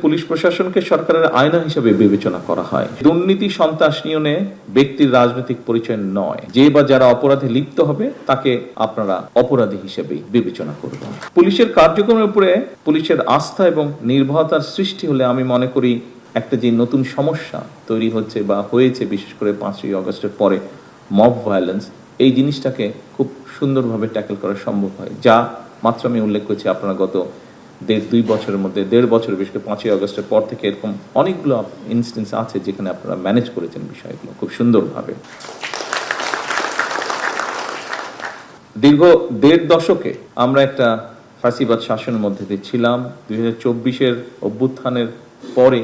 Police প্রশাসনকে সরকারের আয়না হিসেবে বিবেচনা করা হয়। দুর্নীতি সন্ত্রাস নিয়নে ব্যক্তির রাজনৈতিক পরিচয় নয়। যে বা যারা অপরাধে লিপ্ত হবে তাকে আপনারা অপরাধী হিসেবেই বিবেচনা করবেন। পুলিশের কার্যক্রমের উপরে পুলিশের আস্থা এবং নির্ভরতার সৃষ্টি হলে আমি মনে করি একটা যে নতুন সমস্যা তৈরি হচ্ছে বা হয়েছে, বিশেষ করে 5ই আগস্টের পরে মব ভায়োলেন্স, এই জিনিসটাকে খুব সুন্দরভাবে ট্যাকেল করা সম্ভব হয়। যা মাত্র আমি উল্লেখ করেছি, আপনারা গত 1.5-2 বছরের মধ্যে 1.5 বছরের, বিশেষ করে 5ই আগস্টের পর থেকে এরকম অনেকগুলো ইনস্টেন্স আছে যেখানে আপনারা ম্যানেজ করেছেন বিষয়গুলো খুব সুন্দরভাবে। দীর্ঘ 1.5 দশকে আমরা একটা ফাঁসিবাদ শাসনের মধ্যে দিয়ে ছিলাম। 2024-এর অভ্যুত্থানের পরে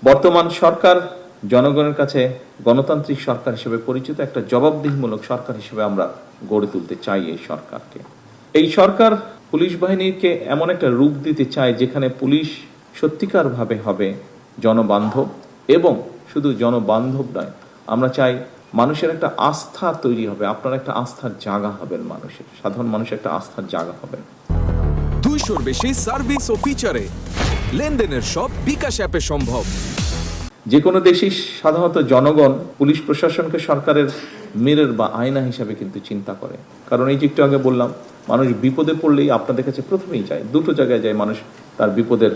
বর্তমান সরকার জনগণের কাছে গণতান্ত্রিক সরকার হিসেবে পরিচিত একটা জবাবদিহিমূলক সরকার হিসেবে আমরা গড়ে তুলতে চাই এই সরকারকে। এই সরকার পুলিশ বাহিনীকে এমন একটা রূপ দিতে চায় যেখানে পুলিশ সত্যিকারভাবে হবে জনবান্ধব, এবং শুধু জনবান্ধব নয়, আমরা চাই মানুষের একটা আস্থা তৈরি হবে, আপনার একটা আস্থার জায়গা হবেন, মানুষের সাধারণ মানুষের একটা আস্থার জায়গা হবেন। 200-র বেশি সার্ভিস ও ফিচারে লেনদেনের সব বিকাশ অ্যাপে সম্ভব। যে কোনো দেশেই সাধারণত জনগণ পুলিশ প্রশাসনকে সরকারের মিরর বা আয়না হিসাবে কিন্তু চিন্তা করে। কারণ এই যে একটু আগে বললাম, মানুষ বিপদে পড়লেই আপনাদের কাছে প্রথমেই যায়, দুটো জায়গায় যায় মানুষ তার বিপদের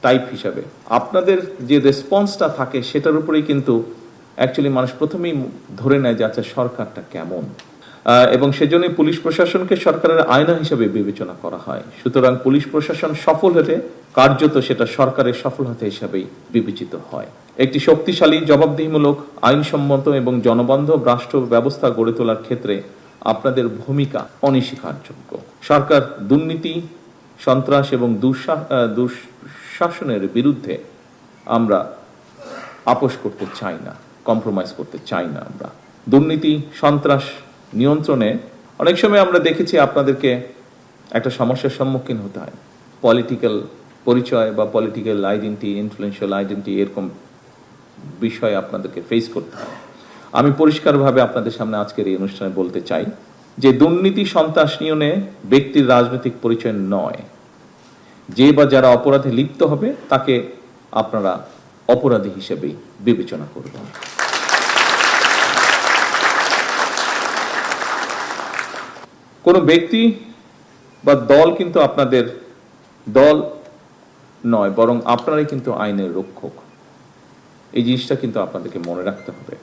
টাইপ হিসাবে। আপনাদের যে রেসপন্সটা থাকে সেটার উপরেই কিন্তু অ্যাকচুয়ালি মানুষ প্রথমেই ধরে নেয় যে আচ্ছা সরকারটা কেমন, এবং সেজন্যই পুলিশ প্রশাসনকে সরকারের আয়না হিসাবে বিবেচনা করা হয়। সুতরাং পুলিশ প্রশাসন সফল হলে কার্যত সেটা সরকারের সফলতা হিসাবেই বিবেচিত হয়। একটি শক্তিশালী, জবাবদিহিমূলক, আইনসম্মত এবং জনবান্ধব রাষ্ট্র ব্যবস্থা গড়ে তোলার ক্ষেত্রে আপনাদের ভূমিকা অনস্বীকারযোগ্য। সরকার দুর্নীতি, সন্ত্রাস এবং দুঃশাসনের বিরুদ্ধে আমরা আপোষ করতে চাই না, কম্প্রোমাইজ করতে চাই না। আমরা দুর্নীতি, সন্ত্রাস নিয়ন্ত্রণে অনেক সময় আমরা দেখেছি আপনাদেরকে একটা সমস্যার সম্মুখীন হতে হয়। পলিটিক্যাল পরিচয় বা পলিটিক্যাল আইডেন্টি, ইনফ্লুয়েন্সিয়াল আইডেন্টি, এরকম বিষয় আপনাদেরকে ফেস করতে হয়। আমি পরিষ্কারভাবে আপনাদের সামনে আজকের এই অনুষ্ঠানে বলতে চাই যে দুর্নীতি সন্ত্রাস নিয়নে ব্যক্তির রাজনৈতিক পরিচয় নয়। যে বা যারা অপরাধে লিপ্ত হবে তাকে আপনারা অপরাধী হিসেবেই বিবেচনা করবেন। কোনো ব্যক্তি বা দল কিন্তু আপনাদের দল নয়, বরং আপনারাই কিন্তু আইনের রক্ষক। এই জিনিসটা কিন্তু আপনাদেরকে মনে রাখতে হবে।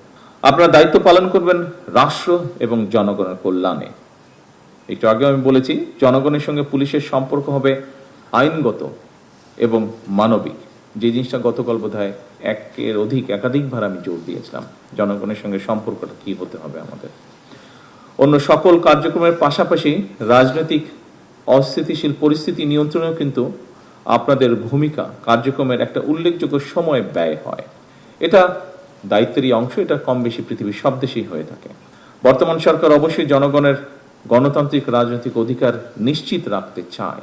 আপনারা দায়িত্ব পালন করবেন রাষ্ট্র এবং জনগণের কল্যাণে। একটু আগে আমি বলেছি, জনগণের সঙ্গে পুলিশের সম্পর্ক হবে আইনগত এবং মানবিক। যে জিনিসটা গতকাল বোধহয় একাধিকবার আমি জোর দিয়েছিলাম, জনগণের সঙ্গে সম্পর্কটা কি হতে হবে আমাদের। অন্য সকল কার্যক্রমের পাশাপাশি রাজনৈতিক অস্থিতিশীল পরিস্থিতি নিয়ন্ত্রণেও কিন্তু আপনাদের ভূমিকা, কার্যক্রমের একটা উল্লেখযোগ্য সময় ব্যয় হয়। এটা দায়িত্বেরই অংশ, এটা কম বেশি পৃথিবীর সব দেশেই হয়ে থাকে। বর্তমান সরকার অবশ্যই জনগণের গণতান্ত্রিক রাজনৈতিক অধিকার নিশ্চিত রাখতে চায়।